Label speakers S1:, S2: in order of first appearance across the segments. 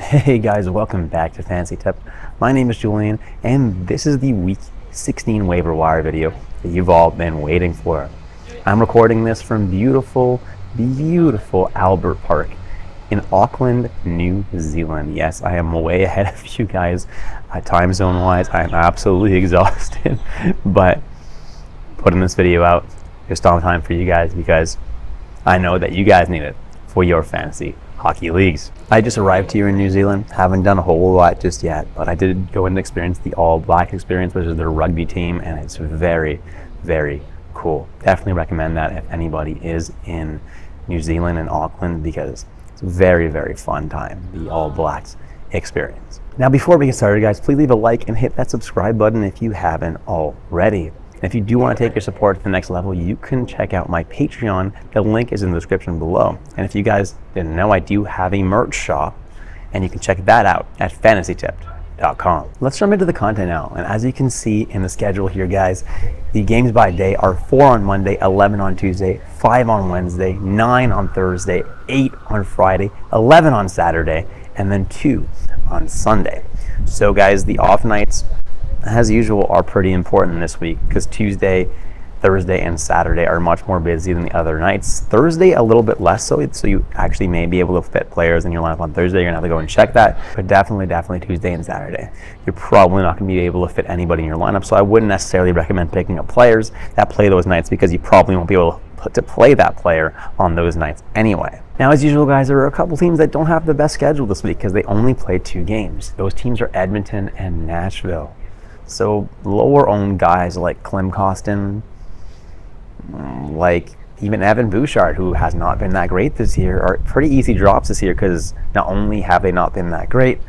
S1: Hey guys, welcome back to Fantasy Tip. My name is Julian, and this is the Week 16 waiver wire video that you've all been waiting for. I'm recording this from beautiful Albert Park in Auckland, New Zealand. Yes, I am way ahead of you guys time zone wise. I am absolutely exhausted, but putting this video out just on time for you guys because I know that you guys need it for your fantasy hockey leagues. I just arrived here in New Zealand. Haven't done a whole lot just yet, but I did go and experience the All Black experience, which is their rugby team, and it's very cool. Definitely recommend that if anybody is in New Zealand and Auckland, because it's a very fun time, the All Blacks experience. Now, before we get started, guys, please leave a like and hit that subscribe button if you haven't already. And if you do want to take your support to the next level, you can check out my Patreon. The link is in the description below. And if you guys didn't know, I do have a merch shop, and you can check that out at fantasytipped.com. Let's jump into the content now. And as you can see in the schedule here, guys, the games by day are 4 on Monday, 11 on Tuesday, 5 on Wednesday, 9 on Thursday, 8 on Friday, 11 on Saturday, and then 2 on Sunday. So guys, the off nights, as usual, are pretty important this week because Tuesday, Thursday, and Saturday are much more busy than the other nights. Thursday a little bit less so you actually may be able to fit players in your lineup on Thursday. You're gonna have to go and check that, but definitely Tuesday and Saturday. You're probably not gonna be able to fit anybody in your lineup, so I wouldn't necessarily recommend picking up players that play those nights because you probably won't be able to play that player on those nights anyway. Now, as usual, guys, there are a couple teams that don't have the best schedule this week because they only play 2 games. Those teams are Edmonton and Nashville. So lower-owned guys like Klim Kostin, like even Evan Bouchard, who has not been that great this year, are pretty easy drops this year because not only have they not been that great,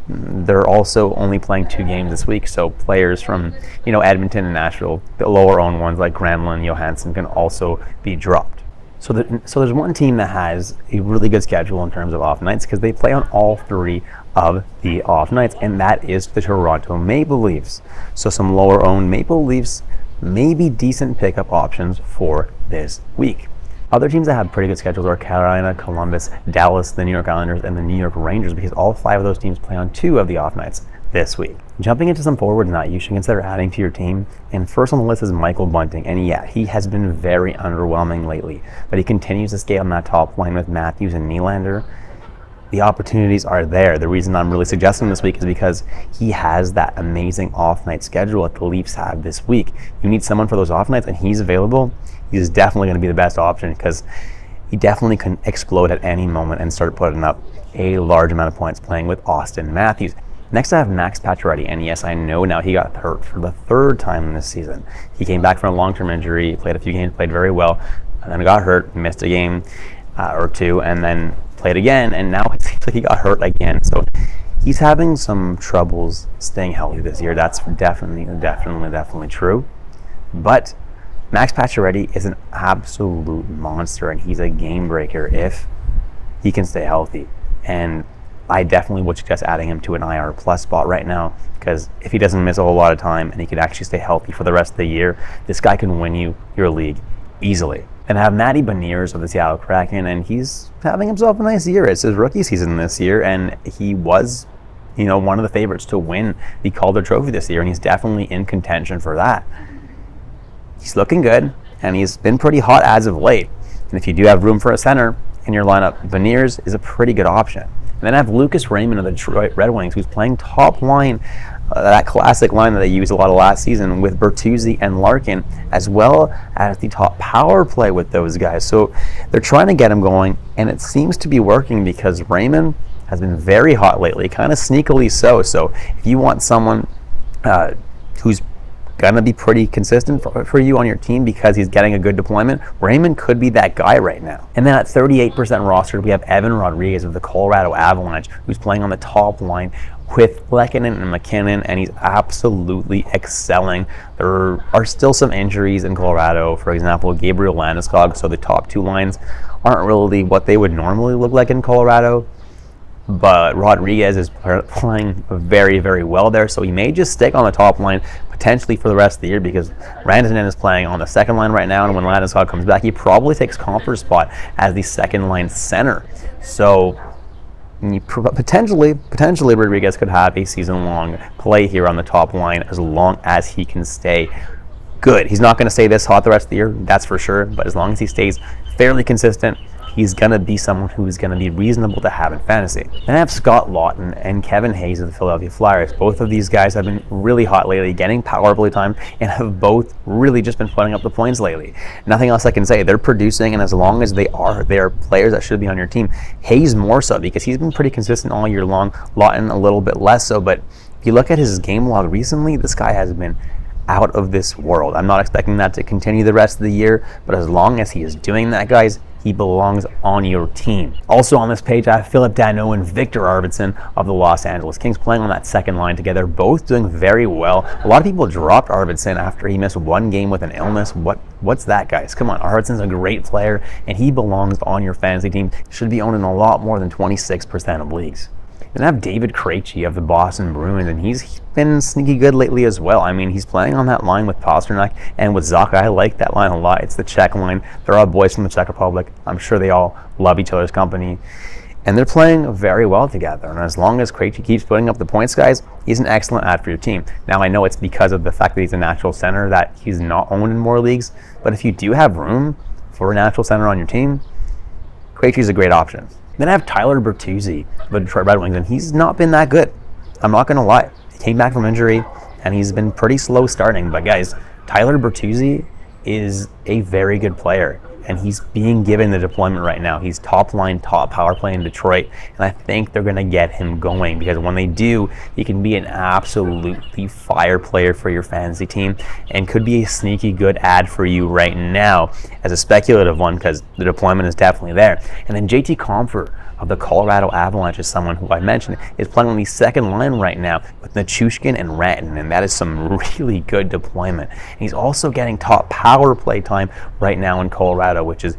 S1: they're also only playing 2 games this week. So players from Edmonton and Nashville, the lower-owned ones like Granlund, Johansson, can also be dropped. So there's one team that has a really good schedule in terms of off nights because they play on all 3 of the off nights, and that is the Toronto Maple Leafs. So some lower owned Maple Leafs may be decent pickup options for this week. Other teams that have pretty good schedules are Carolina, Columbus, Dallas, the New York Islanders, and the New York Rangers, because all 5 of those teams play on 2 of the off nights this week. Jumping into some forwards now you should consider adding to your team, and first on the list is Michael Bunting, and yeah, he has been very underwhelming lately, but he continues to skate on that top line with Matthews and Nylander. The opportunities are there. The reason I'm really suggesting this week is because he has that amazing off-night schedule that the Leafs have this week. You need someone for those off nights, and he's available. He's definitely going to be the best option because he definitely can explode at any moment and start putting up a large amount of points playing with Austin Matthews. Next, I have Max Pacioretty, and yes, I know now he got hurt for the 3rd time this season. He came back from a long-term injury, played a few games, played very well, and then got hurt, missed a game or 2, and then played again, and now it seems like he got hurt again. So he's having some troubles staying healthy this year. That's definitely true. But Max Pacioretty is an absolute monster, and he's a game breaker if he can stay healthy. And I definitely would suggest adding him to an IR plus spot right now, because if he doesn't miss a whole lot of time and he can actually stay healthy for the rest of the year, this guy can win you your league easily. And I have Matty Beniers of the Seattle Kraken, and he's having himself a nice year. It's his rookie season this year, and he was, one of the favorites to win the Calder Trophy this year, and he's definitely in contention for that. He's looking good, and he's been pretty hot as of late. And if you do have room for a center in your lineup, Beniers is a pretty good option. And then I have Lucas Raymond of the Detroit Red Wings, who's playing top line, that classic line that they used a lot of last season with Bertuzzi and Larkin, as well as the top power play with those guys. So they're trying to get him going, and it seems to be working because Raymond has been very hot lately, kind of sneakily so. So if you want someone who's gonna be pretty consistent for you on your team because he's getting a good deployment, Raymond could be that guy right now. And then at 38% rostered, we have Evan Rodriguez of the Colorado Avalanche, who's playing on the top line with Lehkonen and McKinnon, and he's absolutely excelling. There are still some injuries in Colorado, for example, Gabriel Landeskog, so the top 2 lines aren't really what they would normally look like in Colorado. But Rodriguez is playing very well there, so he may just stick on the top line potentially for the rest of the year because Rantanen is playing on the second line right now, and when Landeskog comes back, he probably takes Comper's spot as the second line center. So Potentially Rodriguez could have a season-long play here on the top line as long as he can stay good. He's not going to stay this hot the rest of the year, that's for sure, but as long as he stays fairly consistent, he's going to be someone who's going to be reasonable to have in fantasy. Then I have Scott Laughton and Kevin Hayes of the Philadelphia Flyers. Both of these guys have been really hot lately, getting power play time, and have both really just been putting up the points lately. Nothing else I can say. They're producing, and as long as they are players that should be on your team. Hayes more so, because he's been pretty consistent all year long. Laughton a little bit less so, but if you look at his game log recently, this guy has been out of this world. I'm not expecting that to continue the rest of the year, but as long as he is doing that, guys, he belongs on your team. Also on this page, I have Philip Danault and Victor Arvidsson of the Los Angeles Kings playing on that second line together, both doing very well. A lot of people dropped Arvidsson after he missed one game with an illness. What's that, guys? Come on, Arvidsson's a great player, and he belongs on your fantasy team. Should be owned in a lot more than 26% of leagues. Then I have David Krejci of the Boston Bruins, and he's been sneaky good lately as well. I mean, he's playing on that line with Pastrnak and with Zacha. I like that line a lot. It's the Czech line. They're all boys from the Czech Republic. I'm sure they all love each other's company. And they're playing very well together. And as long as Krejci keeps putting up the points, guys, he's an excellent add for your team. Now, I know it's because of the fact that he's a natural center that he's not owned in more leagues. But if you do have room for a natural center on your team, Krejci's a great option. Then I have Tyler Bertuzzi of the Detroit Red Wings, and he's not been that good. I'm not going to lie. He came back from injury, and he's been pretty slow starting. But guys, Tyler Bertuzzi is a very good player, and he's being given the deployment right now. He's top line, top power play in Detroit, and I think they're going to get him going, because when they do, he can be an absolutely fire player for your fantasy team and could be a sneaky good ad for you right now as a speculative one, because the deployment is definitely there. And then JT Compher of the Colorado Avalanche is someone who I mentioned is playing on the second line right now with Nichushkin and Rantanen, and that is some really good deployment. And he's also getting top power play time right now in Colorado, which is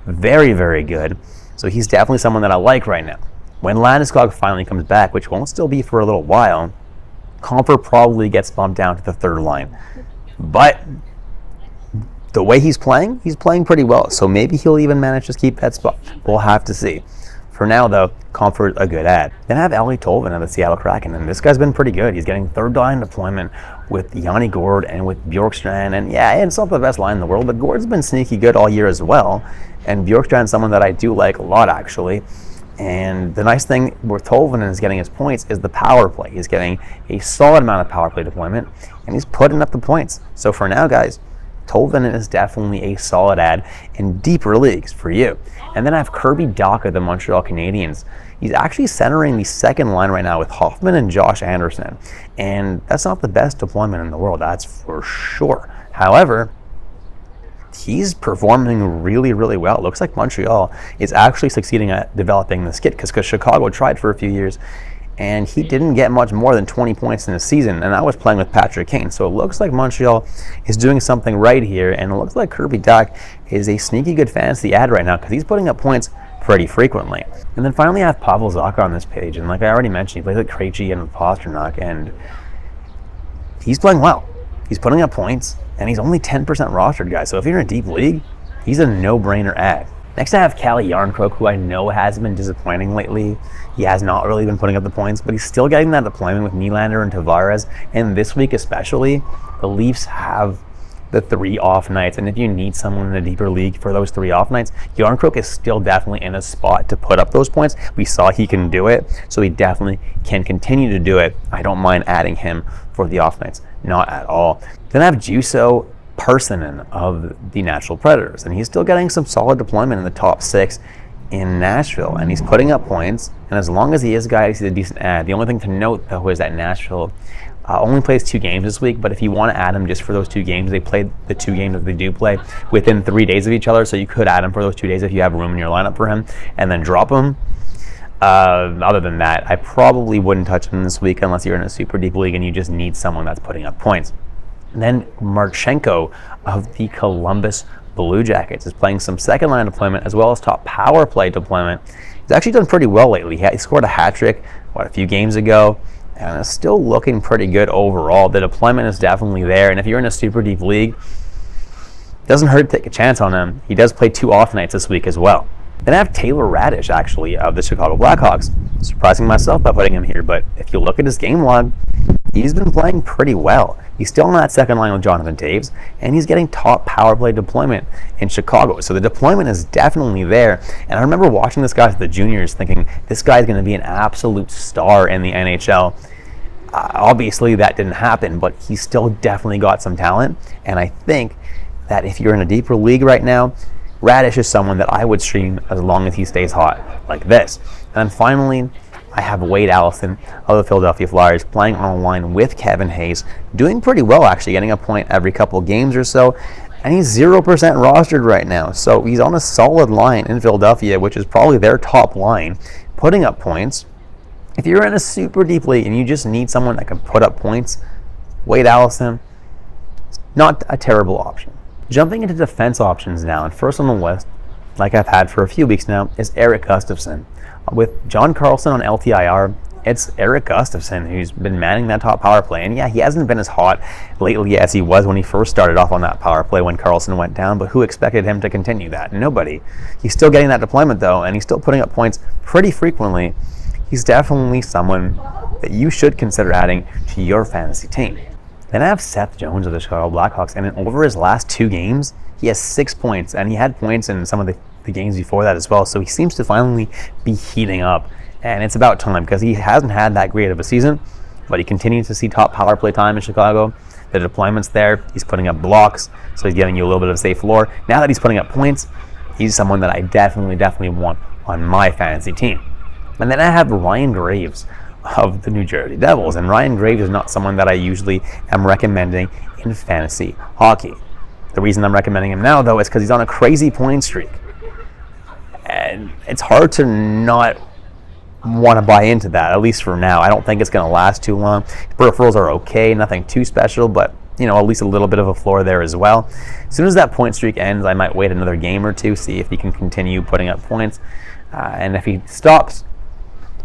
S1: very, very good. So he's definitely someone that I like right now. When Landeskog finally comes back, which won't still be for a little while, Compher probably gets bumped down to the third line. But the way he's playing pretty well. So maybe he'll even manage to keep that spot. We'll have to see. For now, though, Comfort a good ad. Then I have Eeli Tolvanen of the Seattle Kraken, and this guy's been pretty good. He's getting third line deployment with Yanni Gourde and with Bjorkstrand, and yeah, it's not the best line in the world, but Gourde's been sneaky good all year as well, and Bjorkstrand's someone that I do like a lot, actually. And the nice thing where Tolvanen is getting his points is the power play. He's getting a solid amount of power play deployment, and he's putting up the points. So for now, guys, Tolvanen is definitely a solid ad in deeper leagues for you. And then I have Kirby Dach of the Montreal Canadiens. He's actually centering the second line right now with Hoffman and Josh Anderson. And that's not the best deployment in the world, that's for sure. However, he's performing really, really well. It looks like Montreal is actually succeeding at developing this kit, because Chicago tried for a few years and he didn't get much more than 20 points in a season, and I was playing with Patrick Kane. So it looks like Montreal is doing something right here, and it looks like Kirby Dach is a sneaky good fantasy ad right now, because he's putting up points pretty frequently. And then finally I have Pavel Zacha on this page, and like I already mentioned, he plays with Krejci and with Pastrnak, and he's playing well. He's putting up points, and he's only 10% rostered, guys. So if you're in a deep league, he's a no-brainer ad. Next I have Calle Jarnkrok, who I know has been disappointing lately. He has not really been putting up the points, but he's still getting that deployment with Nylander and Tavares. And this week especially, the Leafs have the 3 off nights. And if you need someone in a deeper league for those 3 off nights, Jarnkrok is still definitely in a spot to put up those points. We saw he can do it, so he definitely can continue to do it. I don't mind adding him for the off nights, not at all. Then I have Juuso Parssinen of the Nashville Predators, and he's still getting some solid deployment in the top 6 in Nashville, and he's putting up points, and as long as he is, guys, he's a decent ad. The only thing to note, though, is that Nashville only plays 2 games this week, but if you want to add him just for those 2 games, they played the 2 games that they do play within 3 days of each other, so you could add him for those 2 days if you have room in your lineup for him, and then drop him. Other than that, I probably wouldn't touch him this week unless you're in a super deep league and you just need someone that's putting up points. And then Marchenko of the Columbus Blue Jackets is playing some second line deployment as well as top power play deployment. He's actually done pretty well lately. He scored a hat trick a few games ago, and is still looking pretty good overall. The deployment is definitely there, and if you're in a super deep league, it doesn't hurt to take a chance on him. He does play 2 off nights this week as well. Then I have Taylor Radish, actually, of the Chicago Blackhawks. Surprising myself by putting him here, but if you look at his game log, he's been playing pretty well. He's still on that second line with Jonathan Toews, and he's getting top power play deployment in Chicago. So the deployment is definitely there. And I remember watching this guy at the juniors thinking, this guy's going to be an absolute star in the NHL. Obviously, that didn't happen, but he's still definitely got some talent. And I think that if you're in a deeper league right now, Radish is someone that I would stream as long as he stays hot, like this. And then finally, I have Wade Allison of the Philadelphia Flyers playing on a line with Kevin Hayes, doing pretty well actually, getting a point every couple games or so, and he's 0% rostered right now. So he's on a solid line in Philadelphia, which is probably their top line, putting up points. If you're in a super deep league and you just need someone that can put up points, Wade Allison, not a terrible option. Jumping into defense options now, and first on the list, like I've had for a few weeks now, is Erik Gustafsson. With John Carlson on LTIR, it's Erik Gustafsson who's been manning that top power play. And yeah, he hasn't been as hot lately as he was when he first started off on that power play when Carlson went down, but who expected him to continue that? Nobody. He's still getting that deployment though, and he's still putting up points pretty frequently. He's definitely someone that you should consider adding to your fantasy team. Then I have Seth Jones of the Chicago Blackhawks, and over his last 2 games, he has 6 points, and he had points in some of the games before that as well, so he seems to finally be heating up, and it's about time because he hasn't had that great of a season, but he continues to see top power play time in Chicago. The deployment's there, he's putting up blocks, so he's giving you a little bit of a safe floor. Now that he's putting up points, he's someone that I definitely want on my fantasy team. And then I have Ryan Graves of the New Jersey Devils, and Ryan Graves is not someone that I usually am recommending in fantasy hockey. The reason I'm recommending him now, though, is because he's on a crazy point streak. And it's hard to not want to buy into that, at least for now. I don't think it's going to last too long. Peripherals are okay, nothing too special, but at least a little bit of a floor there as well. As soon as that point streak ends, I might wait another game or two, see if he can continue putting up points. And if he stops,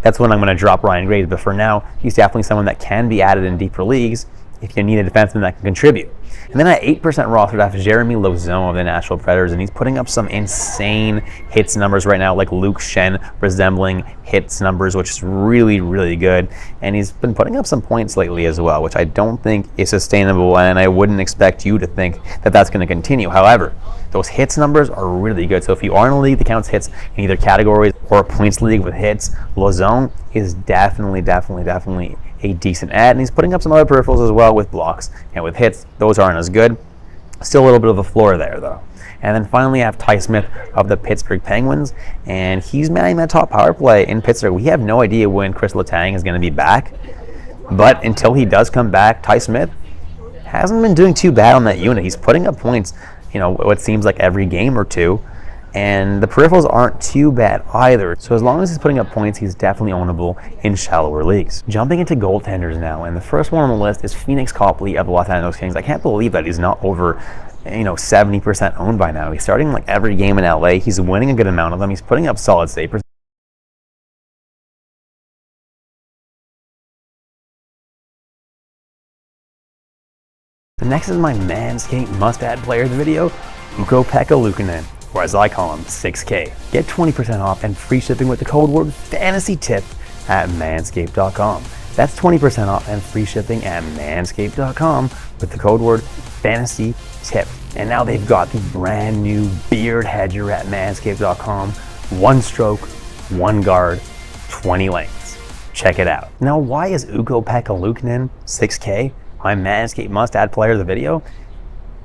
S1: that's when I'm going to drop Ryan Graves. But for now, he's definitely someone that can be added in deeper leagues if you need a defenseman that can contribute. And then at 8% rostered, I have Jeremy Lauzon of the Nashville Predators, and he's putting up some insane hits numbers right now, like Luke Shen resembling hits numbers, which is really, really good. And he's been putting up some points lately as well, which I don't think is sustainable, and I wouldn't expect you to think that that's going to continue. However, those hits numbers are really good. So if you are in a league that counts hits in either categories or a points league with hits, Lauzon is definitely a decent ad, and he's putting up some other peripherals as well with blocks and with hits. Those aren't as good. Still a little bit of a floor there though. And then finally I have Ty Smith of the Pittsburgh Penguins, and he's manning that top power play in Pittsburgh. We have no idea when Chris Letang is going to be back, but until he does come back, Ty Smith hasn't been doing too bad on that unit. He's putting up points, what seems like every game or two. And the peripherals aren't too bad either. So as long as he's putting up points, he's definitely ownable in shallower leagues. Jumping into goaltenders now, and the first one on the list is Phoenix Copley of the Los Angeles Kings. I can't believe that he's not over 70% owned by now. He's starting like every game in LA. He's winning a good amount of them. He's putting up solid save percentage. The next is my Manscaped must-add player of the video, Ukko-Pekka Luukkonen, or as I call him, 6K. Get 20% off and free shipping with the code word FANTASYTIP at manscaped.com. That's 20% off and free shipping at manscaped.com with the code word FANTASYTIP. And now they've got the brand new beard hedger at manscaped.com. 1 stroke, 1 guard, 20 lengths. Check it out. Now, why is Ukko-Pekka Luukkonen 6K my Manscaped must-add player of the video?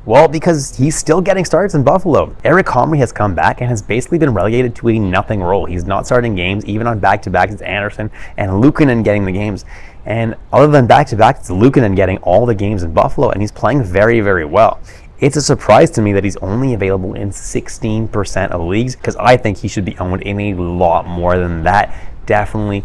S1: Well, because he's still getting starts in Buffalo. Eric Comrie has come back and has basically been relegated to a nothing role. He's not starting games, even on back-to-backs. It's Anderson and Luukkonen getting the games. And other than back-to-back, it's Luukkonen getting all the games in Buffalo, and he's playing very, very well. It's a surprise to me that he's only available in 16% of leagues, because I think he should be owned in a lot more than that. Definitely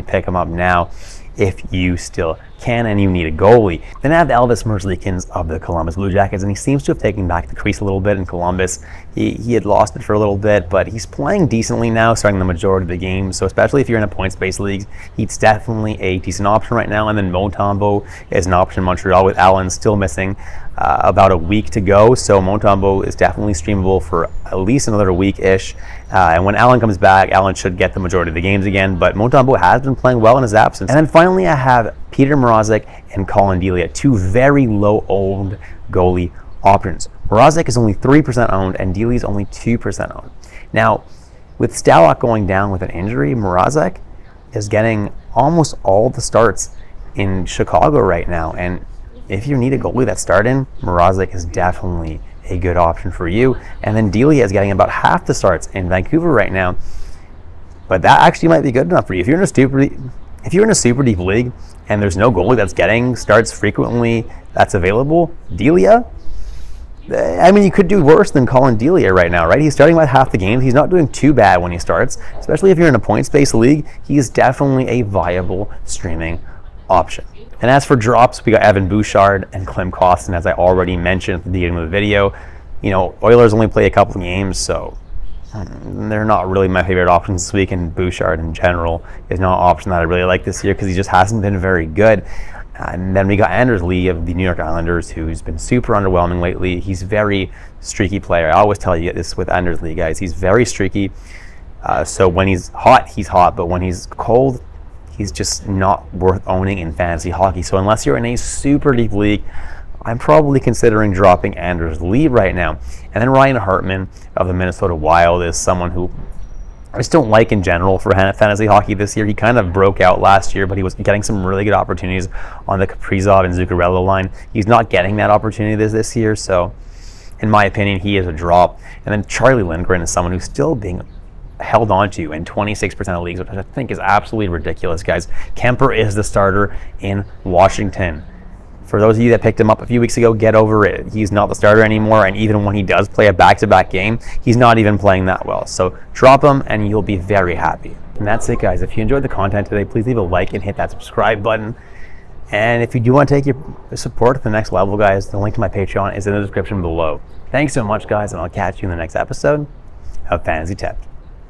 S1: pick him up now if you still can and you need a goalie. Then I have Elvis Merzlikins of the Columbus Blue Jackets, and he seems to have taken back the crease a little bit in Columbus. He had lost it for a little bit, but he's playing decently now, starting the majority of the games. So especially if you're in a points-based league, he's definitely a decent option right now. And then Montembeault is an option in Montreal with Allen still missing about a week to go. So Montembeault is definitely streamable for at least another week-ish. And when Allen comes back, Allen should get the majority of the games again, but Montembeault has been playing well in his absence. And then finally, I have Peter Mrazek and Colin Delia, two very low-owned goalie options. Mrazek is only 3% owned, and Delia is only 2% owned. Now, with Stalock going down with an injury, Mrazek is getting almost all the starts in Chicago right now, and if you need a goalie that's starting, Mrazek is definitely a good option for you. And then Delia is getting about half the starts in Vancouver right now, but that actually might be good enough for you. If you're in a super deep league and there's no goalie that's getting starts frequently that's available, Delia, I mean, you could do worse than Colin Delia right now, right? He's starting about half the games. He's not doing too bad when he starts, especially if you're in a points-based league. He's definitely a viable streaming option. And as for drops, we got Evan Bouchard and Klim Kostin, as I already mentioned at the beginning of the video. You know, Oilers only play a couple of games, so they're not really my favorite options this week, and Bouchard in general is not an option that I really like this year because he just hasn't been very good. And then we got Anders Lee of the New York Islanders, who's been super underwhelming lately. He's a very streaky player. I always tell you this with Anders Lee, guys. He's very streaky. So when he's hot, but when he's cold, he's just not worth owning in fantasy hockey. So unless you're in a super deep league, I'm probably considering dropping Anders Lee right now. And then Ryan Hartman of the Minnesota Wild is someone who I just don't like in general for fantasy hockey this year. He kind of broke out last year, but he was getting some really good opportunities on the Kaprizov and Zuccarello line. He's not getting that opportunity this year, so in my opinion, he is a drop. And then Charlie Lindgren is someone who's still being held onto in 26% of leagues, which I think is absolutely ridiculous, guys. Kemper is the starter in Washington. For those of you that picked him up a few weeks ago, get over it. He's not the starter anymore, and even when he does play a back-to-back game, he's not even playing that well. So drop him, and you'll be very happy. And that's it, guys. If you enjoyed the content today, please leave a like and hit that subscribe button. And if you do want to take your support to the next level, guys, the link to my Patreon is in the description below. Thanks so much, guys, and I'll catch you in the next episode of Fantasy Tipped.